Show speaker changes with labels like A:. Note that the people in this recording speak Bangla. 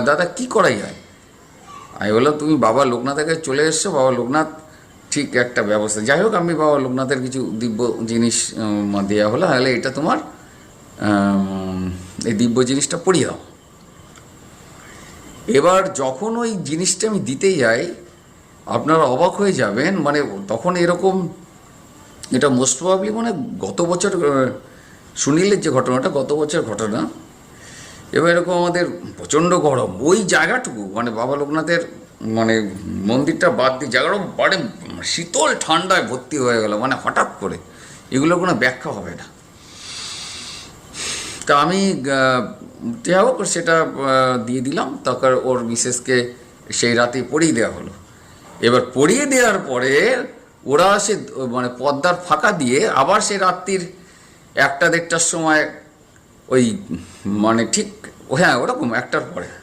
A: দাদা কি করাই যায়? আমি বললাম তুমি বাবা লোকনাথের কাছে চলে এসছো, বাবা লোকনাথ ঠিক একটা ব্যবস্থা। যাই হোক, আমি বাবা লোকনাথের কিছু দিব্য জিনিস দেওয়া হলো, তাহলে এটা তোমার এই দিব্য জিনিসটা পড়িয়ে দাও। এবার যখন ওই জিনিসটা আমি দিতে যাই, আপনারা অবাক হয়ে যাবেন, মানে তখন এরকম, এটা মোস্ট প্রবাবলি মানে গত বছর সুনীলের যে ঘটনাটা, গত বছর ঘটনা। এবার এরকম আমাদের প্রচণ্ড গরম, ওই জায়গাটুকু মানে বাবা লোকনাথের মানে মন্দিরটা বাদ দিয়ে জায়গাটা বাড়ে শীতল ঠান্ডায় ভর্তি হয়ে গেল, মানে হঠাৎ করে। এগুলো কোনো ব্যাখ্যা হবে না। তা আমি যা হোক সেটা দিয়ে দিলাম, তারপর ওর মিসেসকে সেই রাতেই পড়িয়ে দেওয়া হলো। এবার পড়িয়ে দেওয়ার পরে ওরা সে মানে পর্দার ফাঁকা দিয়ে আবার সে রাত্রির 1টা 1:30টার সময় ওই মানে ঠিক, হ্যাঁ ওরকম 1টার পরে